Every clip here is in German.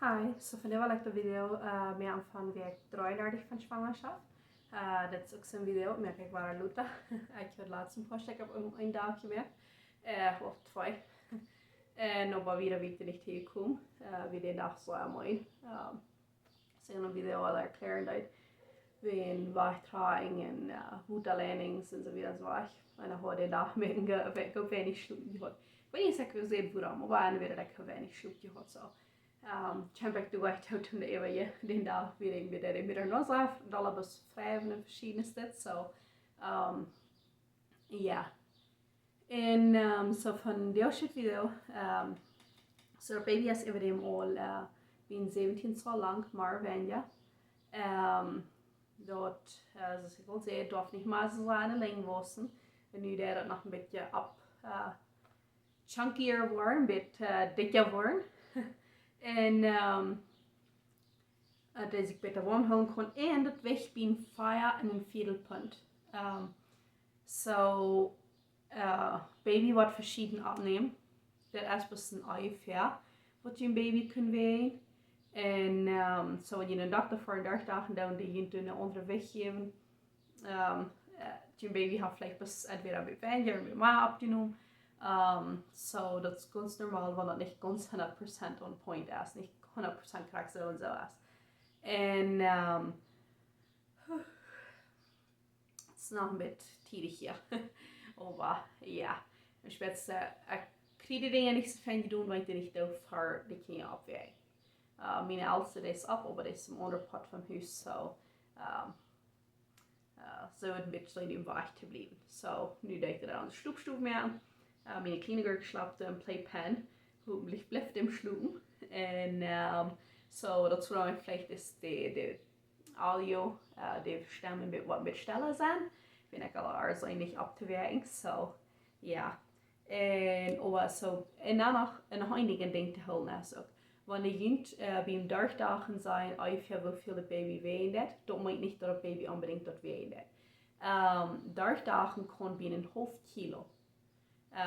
Hi, so vandaag wil ik de video meer van week 33 van Schwangaschaft. Dat is ook zo'n video, merk ik waar Luta. Ik had laatst een post, ik heb een dagje meer, of twee. En nog wel weer weet niet hoe ik kom, wie die dag zo aan mij. Ze een video al erklären dat we een wegdraaiing en voetalleinings en zo weer en zo weg. En dan had ik dag met een weinig sloep gehad. Ik weet niet zeker hoe het waarom, maar dan weer dat ik een weinig sloep gehad zo. Känner du echt hur tunde är varje den dag vi med den någon så alla bus frävna verschiedenes så ja en så från det shit video så baby is över dem all bin 17 så lang Marvanja dort also ich wollte sehen darf nicht mal so eine Länge wissen wenn nu der noch ein bisschen ab chunkier worden ein bisschen dicker worden en dat ik beter warm houden kon en dat weg bin fire en een viertelpunt. So baby wat verschieden abnehmen. Dat is best een ungefähr wat je een baby kunt wegen. En so wenn je een dag voor een dagen dan die je een andere weg geven. Je baby hat vielleicht bis entweder mit weniger oder mit mehr abgenommen. So dat is ganz normal, weil das nicht ganz 100% on point ist, nicht 100% korrekt so und so ist. Und es ist noch ein bisschen tidig hier. Aber ja, ich werde kriege Dinge nicht so fein tun, weil ich nicht auf für die Kinder abwägen. Meine Älteste ist ab, aber das ist im Unterpart vom Haus, so so ein bisschen im Weich zu bleiben. So, nu denke ich an den Schlupfstuhl mehr. Meine Kleine geschlafen im Playpen, hoffentlich bleibt im Schlupf. Und so, das war vielleicht ist die Audio, die Stimmen mit was mit Stelle sein. Bin ich alle nicht abzuwägen, so ja. Und aber so, und dann noch ein einigen Ding zu holen, also. Wenn die Jund beim Durchdachen sein, ungefähr wie viel das Baby weint, dann meint nicht, dass das Baby unbedingt dort weint. Durchdachen kann binnen ein halb Kilo.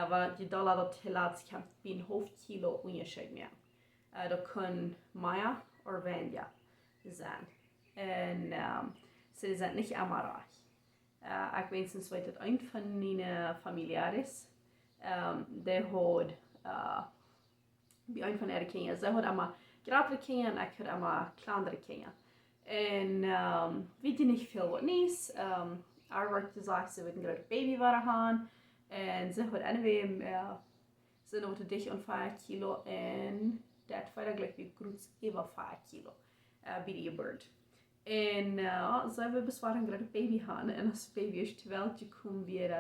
Weil die Dollar dort laat kan binnen een half kilo onderscheid meer. Dat kan meer of weniger zijn. En ze zijn niet allemaal rijk. Ik weet sinds dat een van mijn familiares, die had bij een van de kinderen, ze had allemaal grotere kinderen en ik had allemaal kleinere kinderen. En weet je niet veel wat niet. Er werd gezegd ze wilden een grote baby waren gaan. En ze had anyway ze noten dik aan 5 kilo en dat was eigenlijk weer groot over 5 kilo bij die geboorte. En ze hebben bezwaar een grote baby gaan en als baby is terwijl je komt weer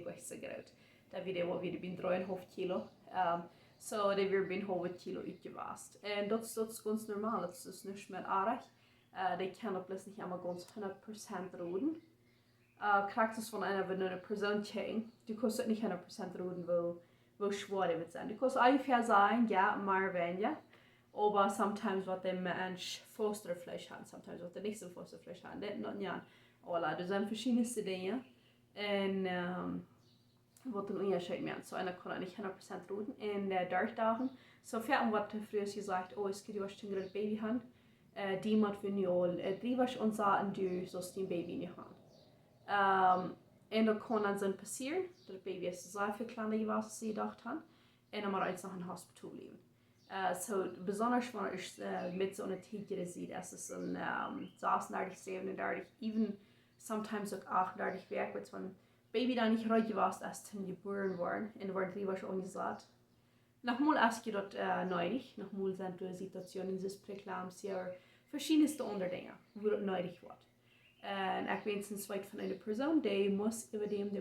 echt zo groot. Dat weer weer 3,5 kilo. So dat weer een halve kilo uitgewast. En dat is ganz normaal, dat is niet meer erg. Die kan op niet helemaal ganz 100% roden. Kraxis von einer benannten Person checken. Du kannst das nicht 100% roden, wo schwer die wird sein. Du kannst ungefähr sagen, ja, mehr weniger. Aber sometimes wird der Mensch fester Fleisch haben, sometimes wird er nicht so fester Fleisch haben. Das nicht, ja. Voilà, das sind verschiedenste Dinge. Und wird ein Unterschied mehr. So einer kann nicht 100% roden. Und durchdachen. So fährt wird früher gesagt, oh, es geht ja schon ein Baby haben. Die muss wir nicht drüber und sagen, du sollst den Baby nicht haben. En dat kon dan zijn passeren, dat het baby is zoveel kleiner was als ze gedacht hadden. En dan maar eens nog in het hospital blijven. So, besonders wanneer je met zo'n tijdje ziet, als het een 36, 37, even sometimes ook 38 werk, wat van baby dan niet ruimte was als toen geboren worden. En er wordt liever schon gezegd. Nochmal als je dat nodig, nochmal zijn er situationen, zoals Präklampsia, verschiedenste onderdingen, wo dat nodig wordt. En ik weet sinds weit van een persoon die moest over die ik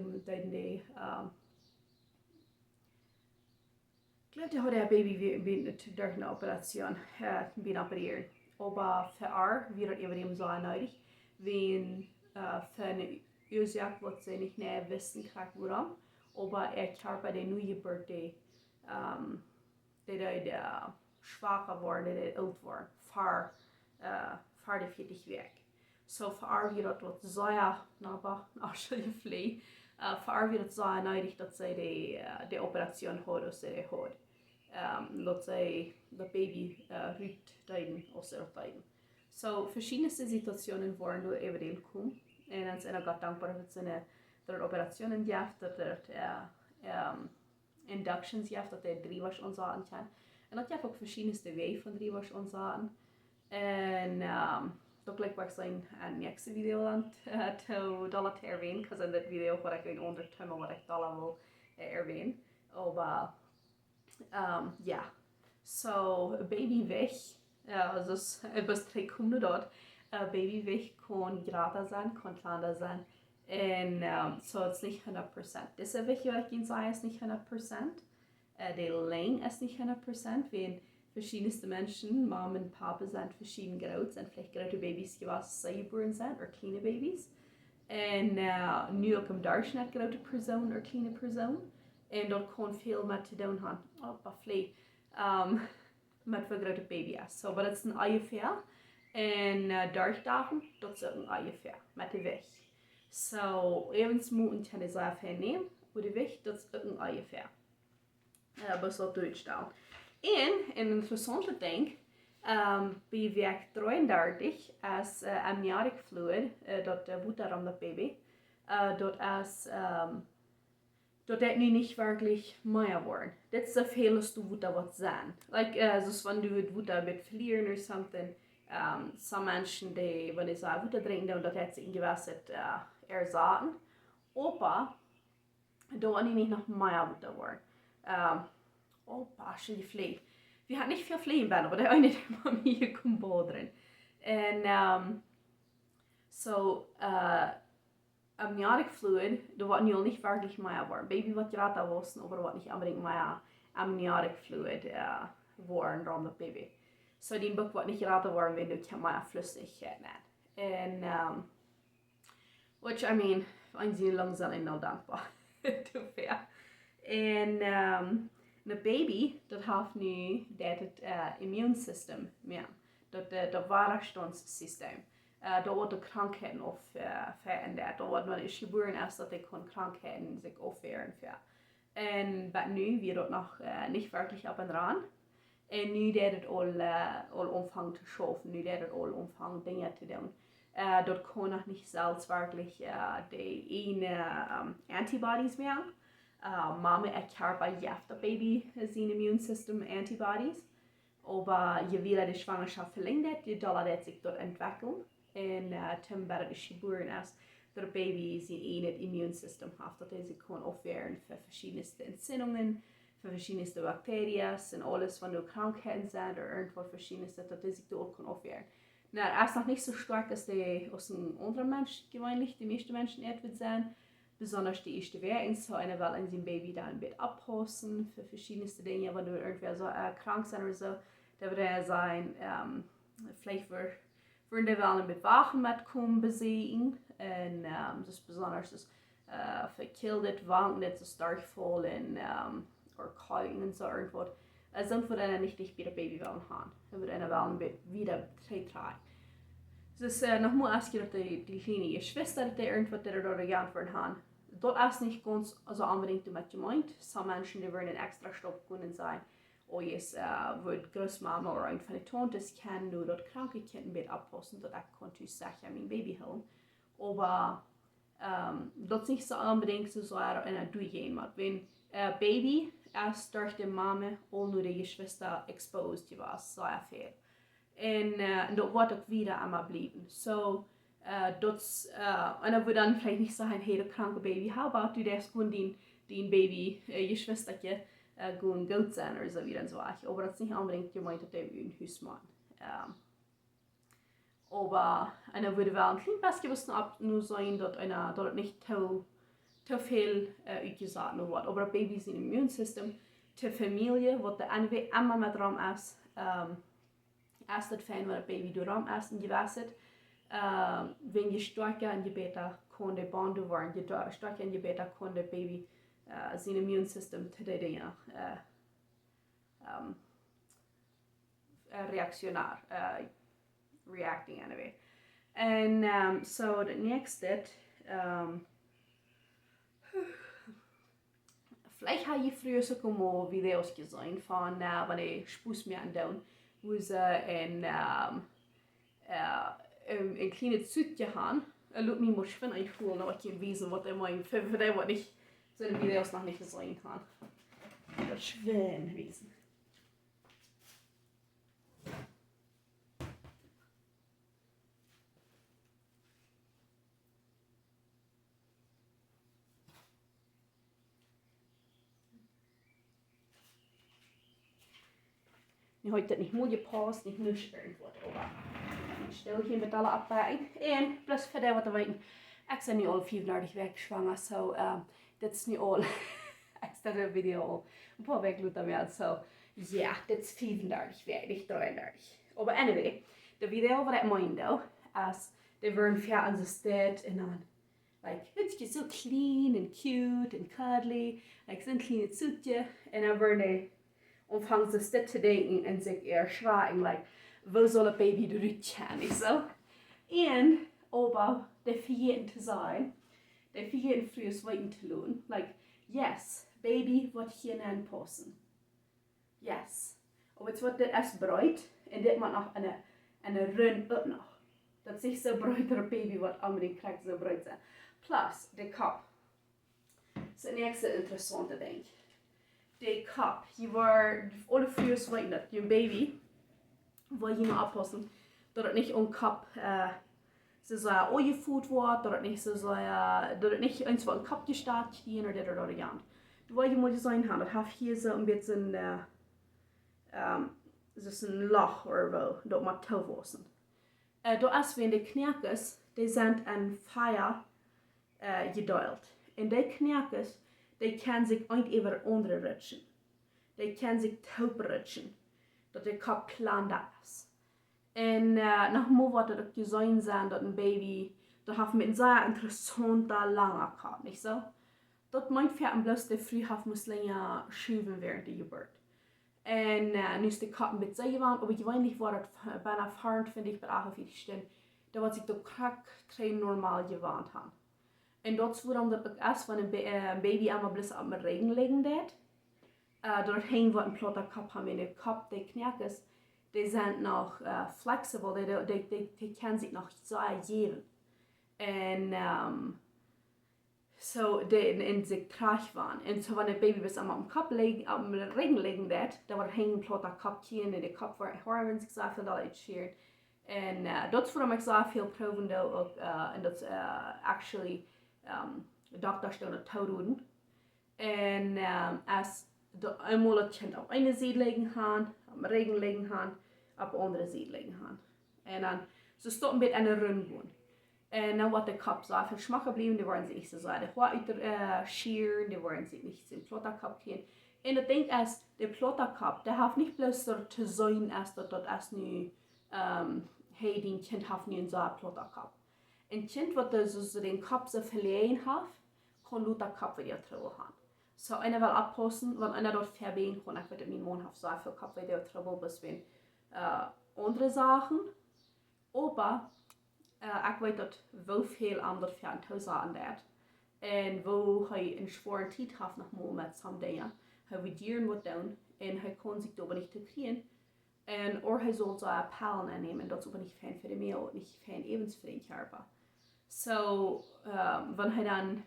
geloof dat hij baby door een operatie ben opereren. Maar voor haar weer over die zo nodig. Wenn voor een oorzaak wat ze niet meer wisten krijgt waarom. Maar Körper die nu geboorte die schwacher worden, die oud worden, voor de 40 werk. So voor haar weer dat wat zeer als je vliegt, voor haar weer dat zeer nodig dat zij de operatie had of ze had. laat zij dat baby ruikt deiden of ze dat deiden. So verschiedenste Situationen waren door eventueel komen. En dan zijn ik dankbaar dat er operationen jaft, dat er inductions jaft, dat er 3 was onzaten kan. En dat jaft ook verschiedenste wegen van 3 was onzaten. En dat lijkt wel zijn aan de nächste video aan te erwähnen, because in dat video wat ik in ondertussen wat ik dollar wil erwähnen. Aber ja, so baby weg. Dus het was 3 komende dort. Baby weg kon gratis zijn, kon kleiner zijn. En so het is niet 100%. Deze weg wat ik in zei is niet 100%. De lengte is niet 100%. Wenn verschiedenste Menschen, Mom und Papa sind verschieden groß, sind vielleicht große Babys gewesen, geboren sind, oder kleine Babys. Und nu ook een Durchschnitt große Person oder kleine Person. Und dort kann viel mit zu tun haben. Oh, vielleicht met een grote baby is. So, maar dat is een ungefähr. En durchdagen, dat is ook een ungefähr. Met de weg. So, evens moeten we zelf hernemen. Maar de weg, dat is ook een ungefähr. Best op Duits dan. En een interessante ding. Bij week 33 is amniotic fluid. Dat wordt daarom dat baby. Dat is... dat nu nicht wirklich mehr worden. Das ist so viel, dass du was sein. Like, so wenn du es mit verlieren oder something, some Menschen, die, wenn ich sage, Wutter trinken, und das hat sich in gewasset ersaten. Aber, da war nicht noch mehr Wutter worden. Schon die Flee. Wir hatten nicht viel Flee im Bett, aber der eine, der war mir gekommen drin. Und, amniotic fluid, dat wordt nu al niet werkelijk meer worden. Baby wat je dat was, maar wat niet unbedingt meer amniotic fluid worden rond dat baby. So die boek wordt niet geraten worden, wenn du kein mehr Flüssigkeit net. En, which I mean, een zeer lang zijn ik nou dankbaar. Te veel. En, een baby, dat heeft nu dat het immuunsysteem meer. Dat weerstandssysteem. Da wordt de krankheden of verändert. Da wordt man is geboren is dat ik kon krankheden zich opweeren. En maar nu weer dat nog niet werkelijk op en ran. En nu dat het al omvangt te schaffen, nu dat het al omvangt dingen te doen. Dat kon nog niet zelfs werkelijk de ene antibodies meer. Mama erklärt jeft dat baby zijn immuunsysteem antibodies. Aber je wieder die Schwangerschaft verlängert, je doller dat zich dort entwickeln. En toen bij de geboren is, dat baby zijn het immuunsysteem heeft, dat hij zich kan opweeren voor verschillende entzündungen, voor verschillende bacteriën en alles wat nu krankheden zijn, of irgendwas verschillende, dat hij zich ook kan opweeren. Nou, er is nog niet zo sterk als een andere mens, gewöhnlich, die meeste mensen etwas zijn, besonders die eerste werking, so eine will in zijn baby dan een beetje abpassen, voor verschillende dingen, wanneer er irgendwer so krank zijn of zo, dat wil hij zijn, vielleicht voor de wel een beetje wachen met komen bezien. En dus besonders dus verkildet, wankend, so stark voll en or kouden en zo irgendwas. Sind wir dann nicht bei der Baby haben. Wir dann wollen wieder drei. Dus nochmal als je die kleine Geschwister, die irgendwas der dort geantwortet haben. Dort ist nicht ganz also unbedingt mit gemeint. Some Menschen, die würden extra Stopp können sein. Oh yes, wird Großmama oder einfach eine Tante kennen, du dort kranke Kinder mit abpassen, dort konnte ich sicher mein Baby holen. Aber das ist nicht so unbedingt so eine durchgehen. Wenn Baby erst durch die Mama und nur die Geschwister exposed gewesen, so viel. Und das wird auch wieder einmal bleiben. So, das, und dann würde dann vielleicht nicht sagen, hey, du kranke Baby, how about du das gut dein Baby, Geschwisterchen, gut sein oder so wieder und so. Aber das ist nicht unbedingt gemeint, dass der ein Haus machen. Aber dann würde wel ein klein bisschen ab nur sein, dass nicht zu viel uitgezaten wordt. Aber ein Baby zijn immuunsystem, de familie, wat de NW immer met ram is, is het fijn wat een baby door ram is en je weet het. Wenn je sterker en je beter kan de banden worden, je sterker en je beter kan de baby zijn immuunsystem te de dingen reacting anyway. En so the next vielleicht habe ich früher sogar Videos gesehen von, wenn ich Spuss mir andauern, wo sie ein kleines Südchen haben. Lass mich mal schön einholen, aber ich kann wissen, was ich meine, für die, die ich so in Videos noch nicht gesehen habe. Das schön wissen. Nu heute niet mooi gepast, niet nieuwsgierig wordt. Ik stel hier met alle afwijking. En plus verder wat te weten. Ik ben nu al 35 weken zwanger, so dit is nu al. Ik stel de video al een paar weken later meer, so ja, dit is 35 weken, niet 33. Maar anyway, de video wat ik meende, is de worden ver aan de stad en dan, like, het is zo clean en cute en cuddly, like zo'n kleine zoetje en dan worden und fangen sich das zu denken und sich eher schreien, like, wo soll ein Baby durchgehen, nicht so? Und, aber, der verjährten zu sein, der verjährten frühes Weiten zu lohnen, like, yes, Baby wird hier nicht passen. Yes. Aber jetzt wird das erst breit und das macht noch eine Rund auch noch. Das sich so breit, der Baby wird unbedingt kriegt so breit sein. Plus, der Kopf. Das ist das nächste interessante Ding. De kop, je wordt alle frues weten dat je baby wil je nou oppassen dat het niet een kop ongevoed wordt, dat het niet dat het niet eens wat een kop gestaat hier of dit of dat gaan. Du wil je moet zijn gaan, dat heeft hier zo een beetje een loch of zo, dat moet toewassen. Dat is wenn de knerkes, die zijn aan fire geduild. En die knerkes, die kan zich niet even onderrutschen. Die kan zich toeprutschen. Dat de kop plan is. En nog meer wat er gezien zijn dat een baby, dat heeft met een zeer interessante lange kop, niet zo? Dat meint voor een bloos de vrouw heeft moest langer schuiven während de geboorte. En nu is de kop een beetje gewand, aber gewöhnlich war dat bijna 24 bis 48 Stunden, dat wat zich de krak très normaal gewand haben. En dat is waarom dat ook is, wanneer een baby allemaal bloos op mijn regen liggen deed. Doorheen wat een platte kop hebben in de kop, die knerkes, die zijn nog flexibel, die kan zich nog zeer geven. En so die zich traag waren. En so wanneer baby bis allemaal op de kop liggen, op mijn regen liggen deed, dan wordt heen een platte kop kien en de kop wordt horen zich zeer veel dat uitscheert. En dat is waarom ik zeer veel proeven doe ook, en dat actually dokters doen het toedoen. En als de eenmaal het kind op een zijde liggen gaan, op de regen liggen gaan, op de andere zijde liggen gaan. En dan, ze stoppen met een run gaan. En dan wordt de kop zo veel schmakker blijven, die worden ze niet zo zwaar. Die wordt uit de schier, die worden ze niet in de platte kop gaan. En het ding is, de platte kop, die heeft niet bloos er te zijn als dat als nu, hey, die kind heeft nu een zo'n platte kop. Een kind wat dus den kop zo verleden heeft, kan Luther kop weer terug gaan. So einer will abpassen, wenn einer dort verbringen kann, ich würde meinen Mann auf so viel Kopfvideo trouble bis wenn andere Sachen. Aber ich weiß, dass wo viel andere für ein Haus an der und wo er in schweren Zeit hat noch mal mit some Dinge, er wird dieren was tun und er kann sich darüber nicht kriegen und oder er soll so ein Pallen annehmen, das ist aber nicht Fan für die Mehl und nicht Fan evens für den Körper. So wenn er dann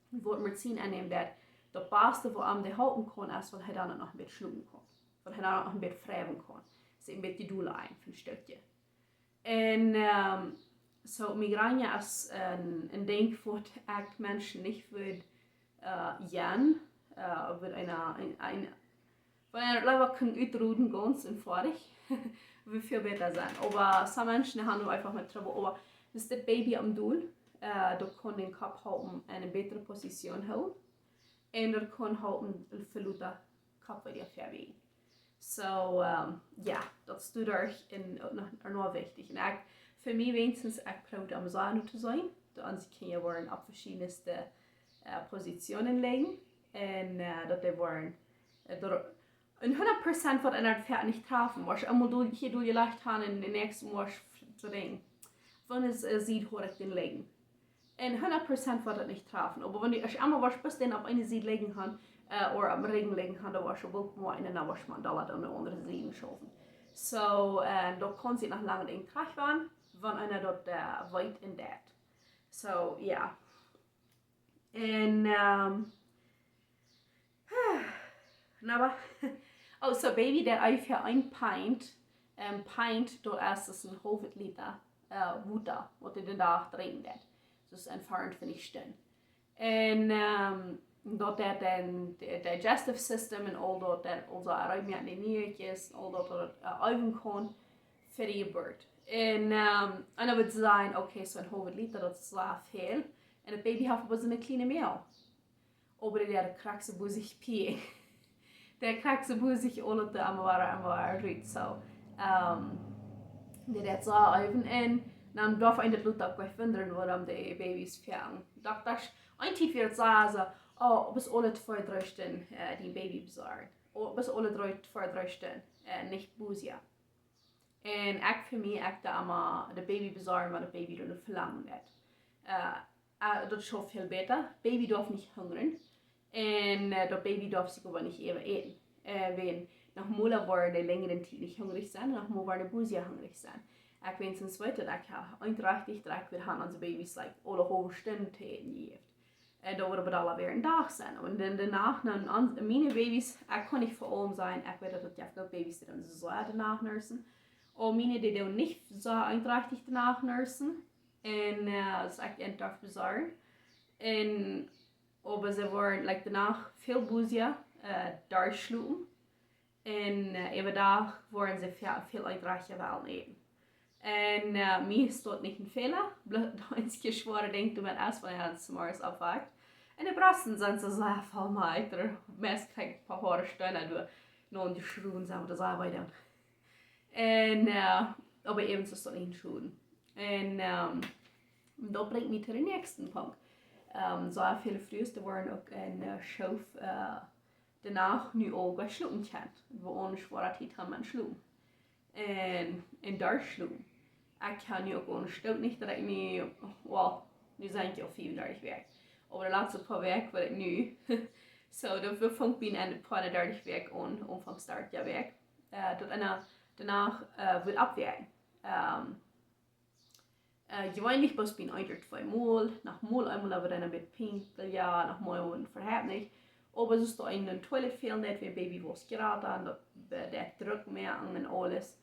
wordt Medizin aanneemt dat de beste voor hem de houden kan, is wat hij dan nog een beetje schnoepen kan. Wat hij dan nog een beetje wrijven kan. Dus een beetje doelen een van een stukje. En so migraine is een ding wat echt mensen niet wil jan. Wil een leider kan uitroeden ganz eenvoudig. Wil veel beter zijn. Maar sommige mensen hebben einfach met trouble. Maar dus het baby am doel. Du kan den kop houden in een betere positie houden. En du kan houden verluta kop weer verwegen. So, ja, dat is nog wichtig. En voor mij wenigstens, ik probeer am Zahn te zijn. Dan kan je worden op verschillende positionen liggen. En dat die worden een 100% wat in het Pferd niet treffen. Was eenmaal hier doe je leicht gaan en de nächste was zu denken. Wanneer es sieht, hoor ik den liggen. Und 100% wird das nicht treffen. Aber wenn du einmal was bist, dann auf eine Seite legen kann, oder am Regen legen kann, dann was du nur einen, dann was man da an der anderen Seite schaffen. So, dort kann sie nach lange den Tag waren, wenn einer dort weit in dat. So, ja. Und, aber, oh, so Baby, der ungefähr ein Pint, dort ist es ein halbes Liter Wuat, was du den Tag trinken. Das ist entfernt von ich stehen. Und, dort dat dan digestive system en al dat onze ruimte aan de niertjes, al dat het uiven kan voor je beurt. En dan wordt zijn, oké, zo'n halve liter, dat is veel. En het baby heeft was een kleine meel. Aber der krijgt ze boezig pie. Der krijgt ze boezig al het aan ruit. So, dat zo uiven. En dan darf een dat lukt ook bij vinden waarom de baby's fjern. Dat is een tijd weer zo. Oh, bis alle 2-3 Stunden die Baby besorgt. Oh, bis alle 2-3 Stunden nicht Busia. Und ich für mich, ich da immer das Baby besorgen, weil das Baby dann verlangen hat. Das ist schon viel besser. Baby darf nicht hungern. Und das Baby darf sich aber nicht eben essen. Wenn nach Mola war die längeren Zeit nicht hungrig sein, nach Mola war die Busia hungrig sein. Ich weiß nicht weiter, ich habe einträchtig direkt mit Hand an die Babys, like, alle halbe Stunden eten. Da wordt het alle weer een dag zijn. En dan daarna, mijn baby's, ik kan niet voor allem zijn. Ik weet dat je veel baby's die dan zo danach nursen. En mijn die doen niet zo eindrijchtig danach nursen. En dat is echt een dag bizar. En aber ze worden like, danach veel boezia daar sloegen. En even dag worden ze veel eindrijchtig wel eten. En mir ist dort nicht ein Fehler. Bloß geschworen denkt, du mit erst von der Mars abwagt. Und die Brassen sind so sehr voll mal. Der Mess kriegt ein paar Haare Steine, du noch in die Schuhe sind, das arbeiten. Und, aber eben so nicht in Schuhen. Und da bringt mich zu dem nächsten Punkt. So viele Frues, die waren auch in Schauf danach nu auch geschluckt kennt. Wo ohne Schwarzheit haben man schluckt. Und da schluckt. Ich kann ja auch ohne Stück nicht direkt mehr, well, nu zijn ik al 34 weg. Aber de laatste paar Weken werd ik nu. So, da fängt bin ein paar 30 weg an, Anfang start ja weg. Danach wird abwägen. Gewöhnlich bist bin ein oder 2 Mal, nach Mal einmal aber dann mit Pinkel, ja, nach Mal und verhält nicht. Aber es ist da in der Toilette fehlen nicht, wie Baby was geraten, der drückt mehr an und alles.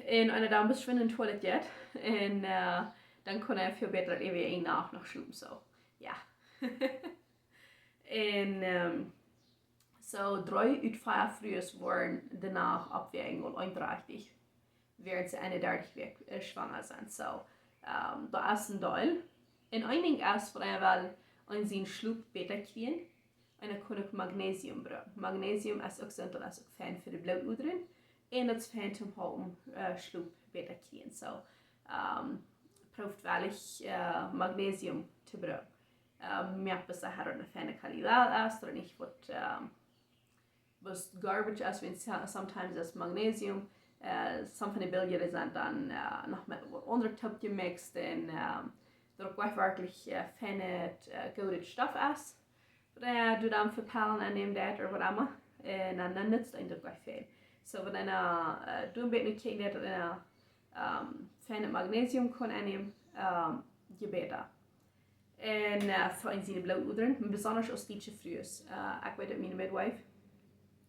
En einer da bist in de toilet jet. En dan kon hij veel beter even een nacht nog sloepen. So, ja. En so 3 uit 5 frues worden daarna afwegen al eindrijchtig. Während ze 31 weken schwanger zijn. So, dat is een deel. En een ding is voor wel een zijn sloep beter krijgen. En dan kon ik magnesium brengen. Magnesium is ook zo'n fijn voor de bloedoederen. En dat is fijn om houden sloep beter krijgen. So, proeft wel magnesium te brengen. Merkt dat er een fijne kwaliteit is, er niet wat garbage is, wenn sometimes is magnesium. Some van de biljetjes zijn dan nog met wat ander top gemixt en er ook werkelijk fijne goede stof is. Du dan verpalen en neem dat of wat allemaal. En dan nutzt het ook veel. So, wenn du ein bisschen kijkt dat fijne magnesium kan aannemen, je beter. En voor een zin bloedoederen, besonders als die frues. Ik weet dat mijn midwife,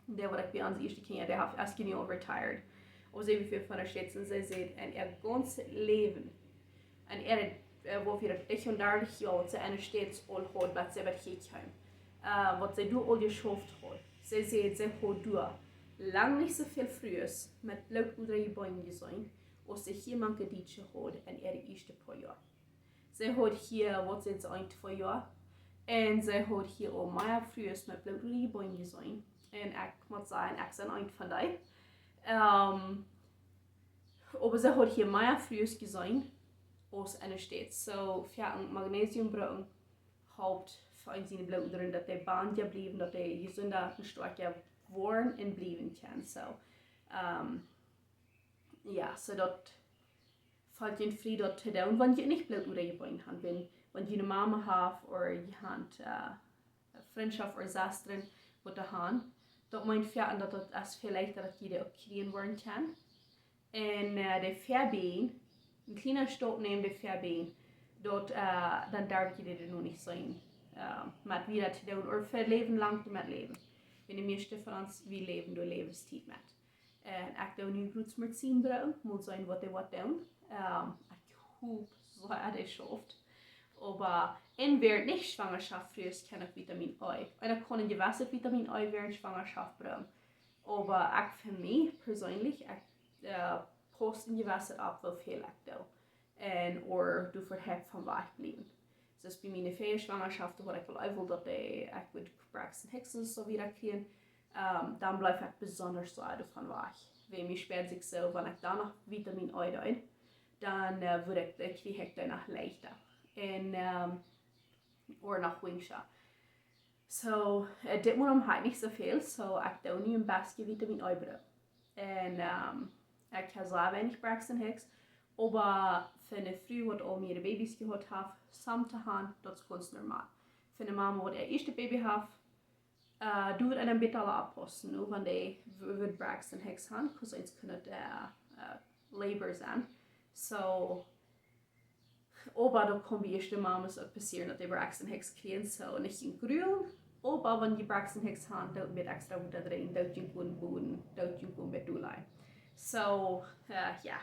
der wat ik bij ons eerste keer, der heeft als kind al retired. Of ze veel van haar schätzen, ze zegt, en ganze leven. En wo wir 31 Jahre zu einer steeds al had, wat ze wat geeft hem. Wat ze doet al geschafft had. Ze zegt, ze had door. Lang nicht so viel Frues mit bloedoederen Bäumen gesehen, als sie hier manche Dietsche hat in ihre ersten paar Jahre. Sie hat hier, was jetzt 1-2 Jahre, und sie hat hier auch mehr Frues mit bloedoederen Bäumen gesehen. Und ich muss sagen, ich bin ein von denen. Aber sie hat hier mehr Frues gesehen, als eine steht. So, für ein Magnesium brauchen, Haupt für seine bloedoederen, dass die Band ja bleiben, dass die gesünder und stärker worden en blijven kan. So, ja, so dat valt je vrij dat te doen, want je niet bloedoederen brengen kan. wenn die eine Mama hat oder die hat Freundschaft oder Schwestern, die da haben, dat mein Pferd dat het als veel leichter dat je de ook kriegen worden kan. En de verbeen, een kleine stap nemen de verbeen, dat dan darf je er nog niet zijn. Met wie dat te doen, of voor leven lang met leven. In de meeste van ons, wie leven door levenstijd met. En ik doe nu goed met zien brouw, moet zijn wat wat doen. Ik hoop zo dat hij schafft. Aber während nicht Schwangerschaft frues kann ich Vitamin A. Und ich kann gewisse Vitamin A während Schwangerschaft brauchen. Aber ich für mich persönlich, ich poste gewisse ab, wie viel ich da. Oder du verhält vom Wegbleiben. Das ist bei meiner Fähige Schwangerschaft, wo ich will, dass ich mit Braxton Hixen so wieder kriegen. Dann bleibe ich besonders so davon weg. Wenn mir später sich so, wenn ich da noch Vitamin A da, dann kriege ich danach leichter. Oder nach Wingsha. So, dit moet halt nicht so viel, so ich doe nu een beetje Vitamin A brauche. En ich habe selber wenig Braxton Hicks, aber für eine Frau, die all ihre Babys gehabt hat, zusammen zu haben, das ist ganz normal. Für eine Mama, die ihr erstes Baby hat, du wirst einen bisschen abpassen, nur wenn die Braxton Hicks haben, weil sonst können Labor sein. So, aber da kann bei ersten Mamas auch passieren, dass die Braxton Hicks kriegen, so nicht in grün, aber wenn die Braxton Hicks haben, dort wird extra gut drin, dort sind gut Boden, dort sind gut mit Dulai. So, ja.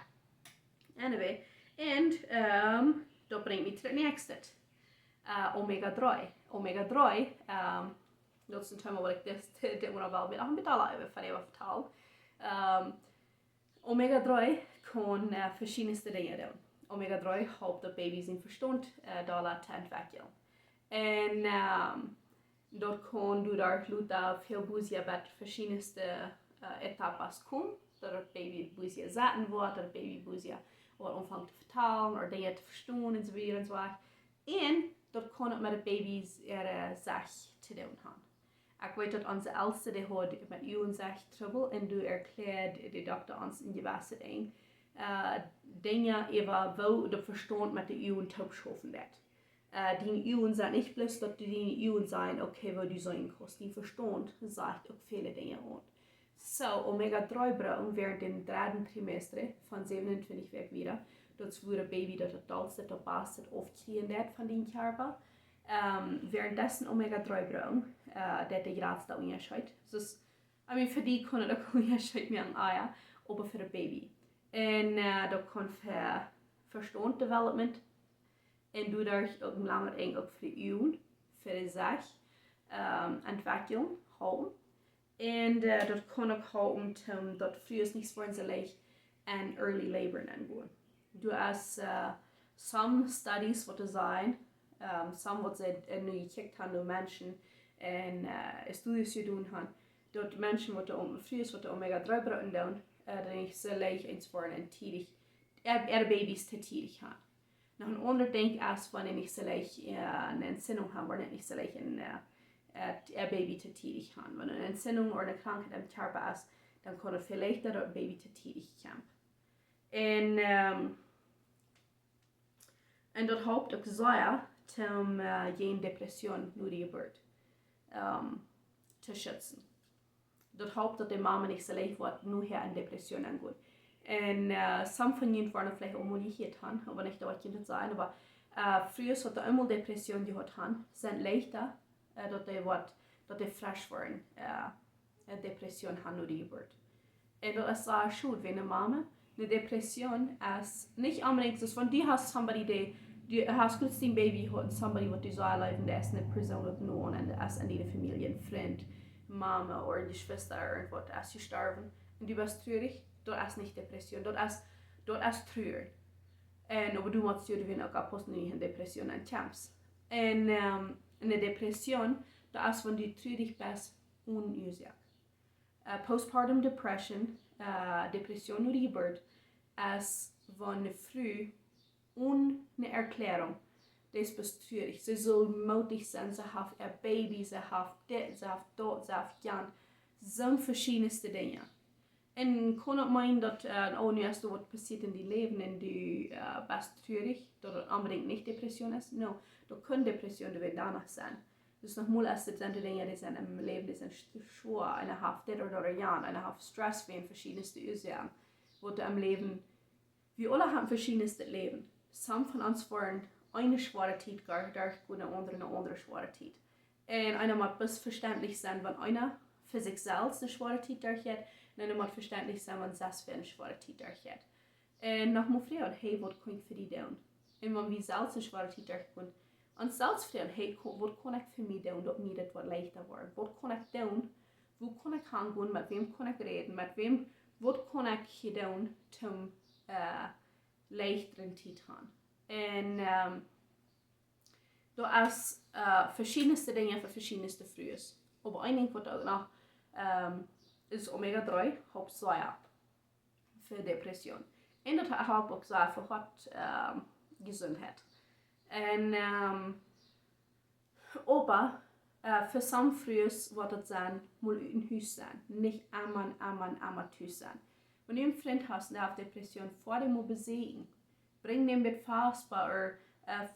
Anyway, und da bringt mich zum nächsten. Omega-3. Omega-3, dat is een thema wat ik dit moet wel een beetje over vertellen. Omega-3 kan verschillende dingen doen. Omega-3 helpt dat baby's in verstand te laten ontwikkelen. En dat kan door gluten veel boezia bij verschillende etappes komen. Dat het baby boezia zaten wordt, dat het baby boezia wordt omvangt te vertalen, of dingen te verstaan enzovoort enzovoort. En dat kan het met de baby's zacht te doen hebben. Ik weet dat onze oudste die had met u en zacht trouble en toen erklärt de dokter ons in gewisse dingen. Dinge über wo der Verstand mit den Üben taubschaffen wird. Die Üben sind nicht bloß, dass die Üben sein, okay, wo du sein kannst. Die Verstand sagt auch viele Dinge an. So, Omega-3 brauchen während dem dritten Trimester von 27 weg wieder. Das wurde Baby, das totalste, das Beste aufkriegen wird von den Körper. Währenddessen Omega-3 brauchen, der die gerade da unterscheidet. Dus, für die können das auch unterscheiden mehr an Eier, aber für das Baby. En dat kan voor verstand development en doordat ook belangrijk ook voor de uwen, voor de zaak, ontwikkeling houden. En dat kan ook houden om dat frues niet sporenzelig en early labor aangaan. Du hast some studies wat er zijn, some wat ze nu gekeken hebben door mensen en studies gedaan hebben, dat mensen wat de frues wat de omega-3 broden doen. Dat ik zo leicht insporen en tidig, baby's te tidig gaan. Nog een ander ding is wanneer ik zo leicht een entzündung heb, wanneer ik zo leicht een baby te tidig gaan. Wanneer een entzündung of een krankheid in het körper is, dan kan het veel leichter dat een baby te tidig gaan. En dat helpt ook zeer om geen depressie nu die gebeurt te schützen. Dat helpt dat de mama niet zo leicht wordt nu hier een depressie aangaat. En some van jullie waren vielleicht auch mal hier dran, aber nicht da Kinder sein, aber früher hat er einmal Depressionen gehabt haben, sind leichter, dass die frisch waren, Depression haben nur die Geburt. Und das ist sehr schön, wenn eine Mama eine Depression ist, nicht unbedingt, dass wenn du hast somebody, du hast kurz dein Baby hat, somebody, was du so erleben, der ist eine Person mit nun und der ist in der Familie, ein Freund, Mama oder die Schwester irgendwas, der ist gestorben und du bist traurig. Dat is niet depressie, dat is treur. En aber du musst je weer ook oppassen in depressie en champs. En een depressie, dat is wanneer je treurig bent onoorzaak. Postpartum depression, depressie nu die gebeurt, is wanneer vrouw een erklärung. Das ist treurig. Sie soll mutig sein, sie hat ein Baby, sie hat das, sie hat das, sie hat das. So verschiedenste Dinge. En kan ook meinen dat nu als er wat passiert in die leven en du best treurig, dat het unbedingt niet depression is. No, dat kan depression er weer danach zijn. Dus nogmaals, als het zijn de dingen die zijn in mijn leven, die zijn schwer en ik heb dit of dat jaar en ik heb stress van verschiedenste ursachen. Wat im Leben, wir alle haben verschiedenes Leben. Some von uns waren eine schwere Zeit durchgehen und eine andere schwere Zeit. Und einer muss bis verständlich sein, wenn einer für sich selbst eine schwere Zeit durchgeht, und einer muss verständlich sein, wenn das für eine schwere Zeit durchgeht. Und noch mal fragen, hey, was kann ich für dich tun? Und wenn wir selbst eine schwere Zeit durchgehen, und selbst fragen, hey, was kann ich für mich tun, dass mir das leichter wird? Was kann ich tun? Wo kann ich hingehen? Mit wem kann ich reden? Mit wem? Was kann ich hier tun, um leichteren Zeit zu haben? Und da ist verschiedenste Dinge für verschiedenste frues. Aber ein Ding, was auch noch ist Omega-3, Hauptsäure für Depression. Und das hat auch gesagt, für Gesundheit. Und aber für some frues wird es sein, mal in Haus sein, nicht einmal zu sein. Wenn du einen Freund hast, der auf Depression, vor dem besiegen, bring den mit Fastbar oder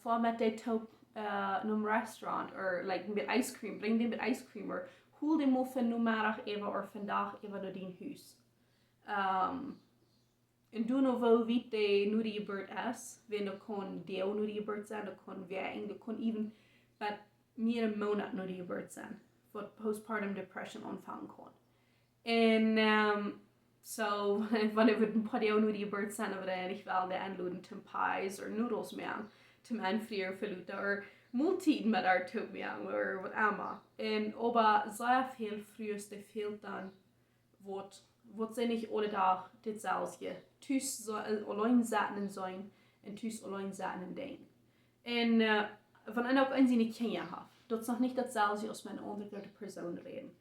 vor mit der Top in einem Restaurant oder like, mit Ice Cream, bring den mit Ice Cream oder hol den mal von Nummerach eben oder von Tag eben durch dein Haus. Und du noch wo wie der nur die Geburt ist, wenn du kann der nur die Geburt sein, du kann werden, du kann even bei mir einen Monat nur die Geburt sein, wo Postpartum Depression anfangen kann. Und so, wenn ich ein paar Jahre nur die Geburt sein, aber dann ich will der anladen zum Pies oder Noodles mehr, zum Anfrieren verluten oder Multiden mit der Tub mehr oder was immer. Und aber sehr viel früheste fehlt dann, was sind nicht alle Tag das Salzige. Tüs allein Sachen sein und tüs allein Sachen denken. Und wenn einer auch einen seine Kinder hat, das ist noch nicht das Salzige aus meiner anderen Person reden.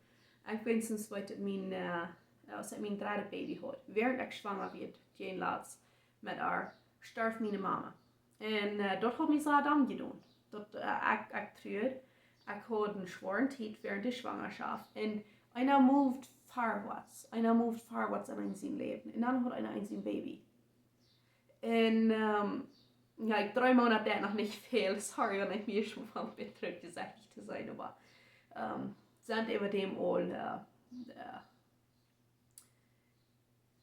Ich bin sonst weiter als ik mijn derde baby had, während ik schwanger werd, die laatst met haar, starf mijn mama. En dat had mij zo dan gedaan. Dat ik treurde, ik had een zware tijd während de Schwangaschaft. En einer moved forwards in zijn leven. En dan had einer een zijn baby. En ja, ik 3 Monate dat nog niet veel. Sorry, wenn ich mir schon mal betrügt gesagt zu sein, aber sind über dem all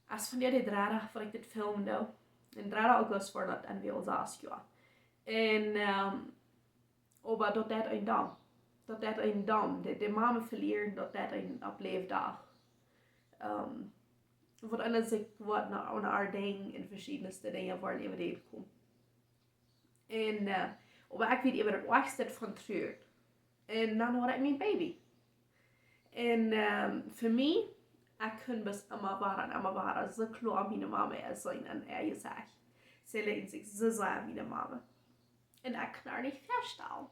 als van die draden voor ik dit filmde, en 3 augustus voor dat en wil 6 jaar. En aber dat een dam. Dat een dam. De mama verlieren dat een opleefdag. Wat anders zich wat naar haar ding in verschiedenste dingen waar even deed komen. En aber ik weet even het wachtste van treur. En dan had ik mijn baby. En voor mij ik kan bis immer waren, so klar wie eine Mama sein und gesagt, sie legen sich so sehr wie eine Mama. Und ich kann nicht feststellen.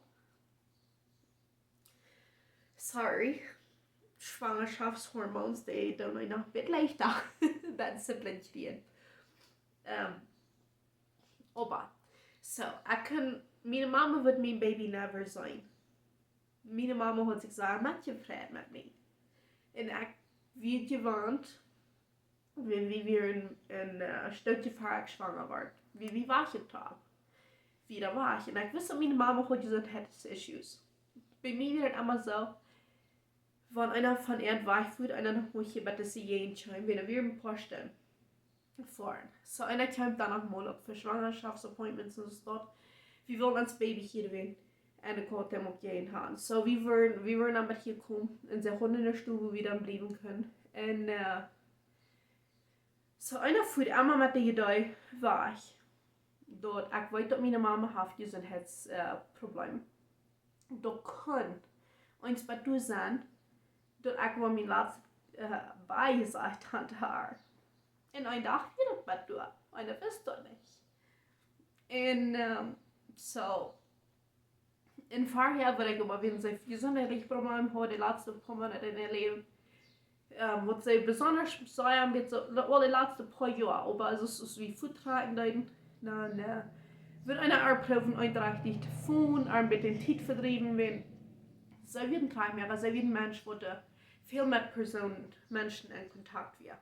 Sorry, Schwangerschaftshormone, die tun mir noch ein bisschen leichter, wenn sie blinken. Aber, so, meine Mama wird mein Baby never sein. Meine Mama hat sich sehr mitgefreut mit mir. Und ich wie gewohnt, wenn wir ein Stückchen vorher schwanger waren. Wie war ich da? Wie da war ich? Und ich wusste, meine Mama hat gesagt, hat Issues. Bei mir wird es immer so, wenn einer von ihr weich wird, einer noch nicht bei der Sien schauen, wenn wir ein paar Stunden fahren. So einer kommt dann noch mal auf für Schwangerschaftsappointments und so dort. Wir wollen das Baby hier werden. En ik had hem op je hand. So we were naar hier gekomen. En ze hadden in de stube weer dan blijven kunnen. En so einer voert immer met de idee weg. Dat ik weet dat mijn mama heeft gezondheidsprobleem. Dat kan ons bij toe zijn. Dat ik wel mijn laatste bijgezegd had haar. En een dag weer dat bij toe. En dat wist dat niet. En so. In vorher war ich aber, wenn sie gesundheitliche Probleme hat, die letzten paar Monate in ihr Leben, was sie besonders sagen wird, so die letzten paar Jahre, aber also es ist wie Futtragen, dann wird eine Erprüfung einträchtig tun, mit den Tit vertrieben werden. Sie werden kein mehr, aber sie werden Menschen, die viel mit Personen, Menschen in Kontakt werden.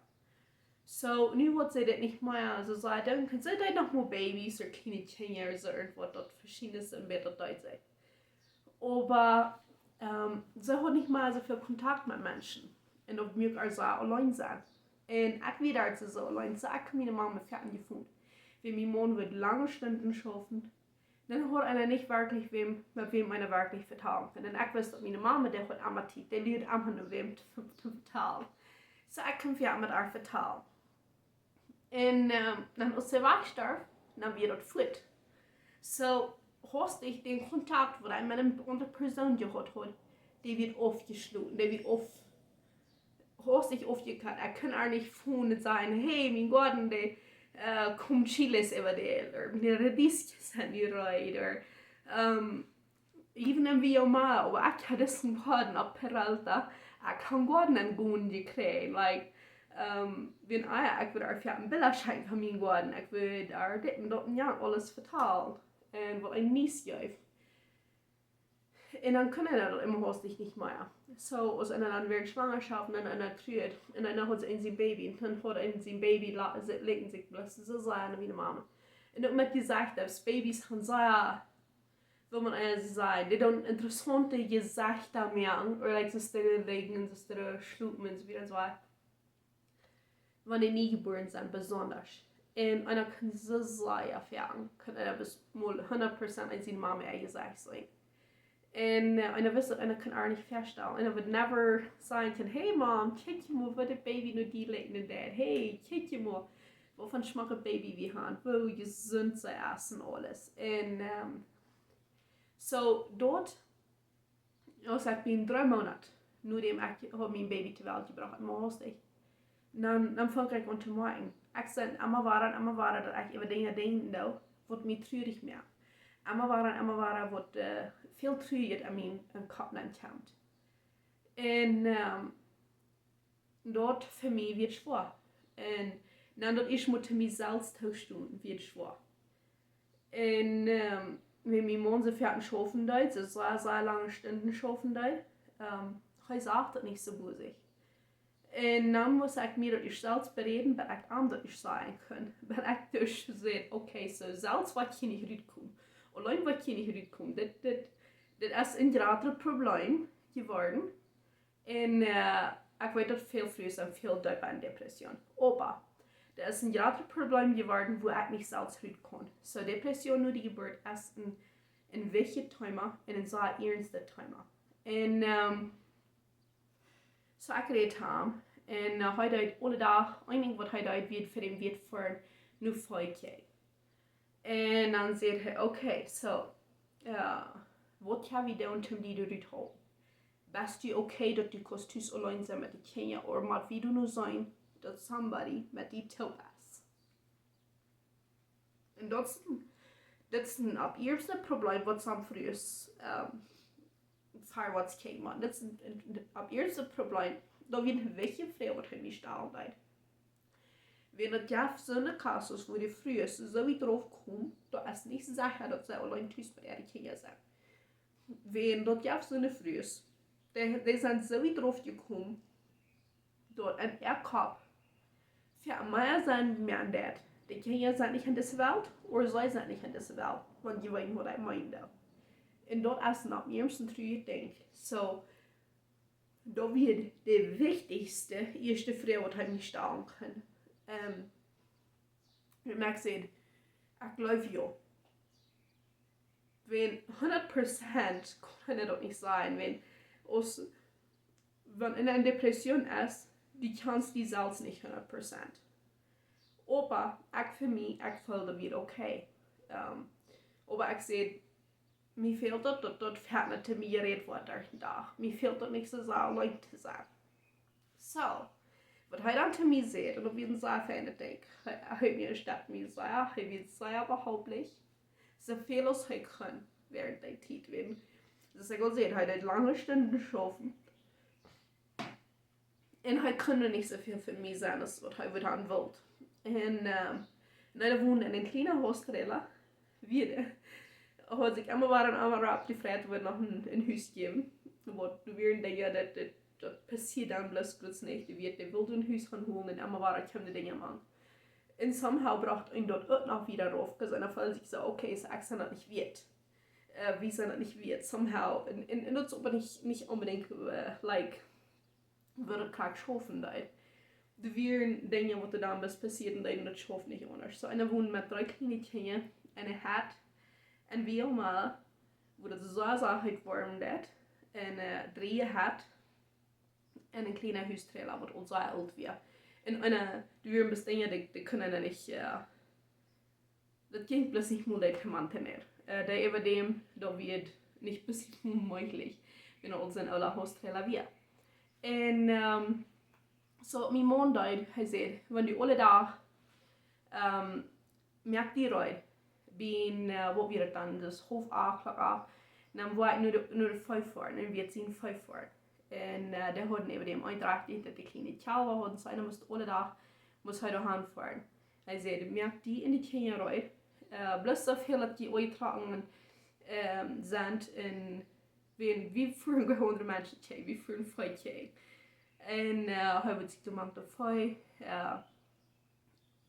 So, nu wird sie das nicht mehr, also dann können sie noch mal Babys oder kleine Kinder oder so irgendwas dort verschiedenes im Bett dort sein. Aber sie hat nicht mal so viel Kontakt mit Menschen. Und ob mir also allein sein. Und ich wieder als so allein, so ich meine Mama fertig gefunden. Wenn mein Mann wird lange Stunden schaffen, dann hat einer nicht wirklich mit wem einer wirklich vertrauen kann. Und ich weiß, dass meine Mama, der hat immer Zeit, der liebt einfach nur wem zu vertrauen. So ich kann ja mit ihr vertrauen. Und dann ist sie weggestorben, dann wird das fort. So hast ich den Kontakt, wo ich mit einer anderen Person gehabt hat, der wird aufgeschlossen, der wird hast ich aufgekehrt. Er kann auch nicht vorne sagen, hey, mein Gott, der kommt Chiles über der, oder der Radiskes an die Reihe, oder even wie jag med, och jag hade som hörden av Peralta, jag kan gå den gående kring, like, wenn jag würde auf einen Bilderschein von mir gehen, ich würde dort dort ja alles vertalen und was ein Mies geben. Und dann können wir immer hostig nicht mehr. So, aus einer werden Schwangaschaft und einer Trüht und dann hat sie in sein Baby und dann hat er in sein Baby legen sich bloß so sein wie eine Mama. Und dann hat gesagt, dass Babys kann sehr, will man ehrlich sagen, die dann interessante Gesichter merken, oder like so stille Regen, so stille Schlupen und so wieder so. Wenn die nie geboren sind, besonders. Und einer kann so sehr erfahren, kann einer bis mal 100% in seine Mama gesagt sein. Und einer wisst, einer kann auch nicht feststellen. Einer wird never sagen können, hey Mom, kijk je mal, wat het Baby nur die legt in dat. Hey, kijk je mal, wovon schmeckt ein Baby wie haben, wo gesund sie essen alles. Und so dort, als ich bin 3 Monate, nur dem ich mein Baby zur Welt gebracht habe, dann fang ich an zu merken. Ich sage, immer war, dass ich über Dinge denke, was mich traurig macht. Immer war, was viel traurig an meinem Kopf kommt. Und dort für mich wird es schwer. Und dann dort ich mit mir selbst tauschen, wird es schwer. Und wenn mein Mann so fertig schaffen soll, so sehr lange Stunden schaffen soll, ich sage das nicht so busig. Und dann muss ich mir das selbst bereden, weil ich anders sein kann. Weil ich durch sehe, okay, so selbst was kann ich rauskommen. Allein was kann ich rauskommen. Das ist ein großes Problem geworden. Und ich weiß, dass viel früher und viel dort bei Depression. Aber das ist ein großes Problem geworden, wo ich nicht selbst rauskomme. So Depression nur die Geburt ist ein wichtiges Thema und ein sehr ernstes Thema. Und so ich redet haben. Und heute alle Tag, einiges was heute wird für den wird für nur 5 Jahre. Und dann sagt er, okay, so, was kann ich tun, um die zu holen? Bist du okay, dass du kannst allein sein mit den Kindern, oder muss wie du nur sein, dass somebody mit dir ist? Und das ist ein erstes Problem, was am frühes was käme. Das ist ein erstes Problem. Da wird ein wichtiger Frau, was mich stellen wird. Wenn es ja so eine Kasse ist, wo die früher so wie drauf kommen, da ist nicht sicher, dass sie allein bei ihren Kindern sind. Wenn dort ja so eine früh ist, die sind so wie drauf gekommen, dort in ihr Kopf, für mehr sind mehr an das. Die Kinder sind nicht in dieser Welt, oder sie sind nicht in dieser Welt, wenn sie wissen, was ich meine. Und dort ist es am ersten Trüge denkt. So, da wird die wichtigste erste Frage, die ich mich stellen kann. Ich merke, ich glaube ja. Wenn 100% kann das nicht sein, wenn in einer Depression ist, die kannst die selbst nicht 100%. Aber ich für mich, ich fühle das wieder okay. Aber ich sehe, mir fehlt das fährt nicht zu mir geredet wird durch den Tag. Mir fehlt das nicht so sehr, Leute zu sagen. So, was er dann zu mir sieht, und wie ein sehr feiner Ding, er hat mir statt mir sehr, er wird sehr behauptlich, so viel als er kann, während der Zeit, wenn das er sieht, er hat lange Stunden geschaffen. Und er kann nicht so viel für mich sein, als was er dann will. Und er wohnt in einem kleinen Hostel, wieder. Hat sich immer ab die Frage wird noch ein Haus geben, wo du während der Jahr das das passiert dann bloß kurz nicht. Die wird, die will ein Haus holen und immer weiter kommen die Dinge machen. Und somehow braucht ihn dort auch noch wieder rauf, weil einer Fall sich so, okay, es ist das nicht wird. Wie es das nicht wird, somehow. Und das ist aber nicht unbedingt, like, würde krank schaffen, da. Die wären Dinge, was dann bis passieren, und das schafft nicht anders. So, einer wohnt mit 3 kleinen Kindern, eine hat ein Wilma, wo das so halt warm wird, eine 3 hat, und ein kleiner Haustrailer, was auch so alt wird. Und die wären bis Dinge, die können ja nicht, das geht bloß nicht mehr, die Mannte mehr. Der über dem, da wird nicht bis möglich, wenn er uns in aller Haustrailer wird. Und, so, mein Mann hat gesagt, wenn die alle da merkt die Leute, bin, wo wir dann das Hof auch, dann war ich nur 5 Jahre, dann wird sie 5 Jahre. Und der hat neben dem Eintrag, dass die kleine Tjauwe hat, und so einer muss alle da, muss heute hinfahren. Er sagt, merkt die in die Kinder Leute, bloß so viel, dass die Eintragen sind, in, wie früher gehörende Menschen, wie früher Freundchen. Und hij wordt zich de man davor,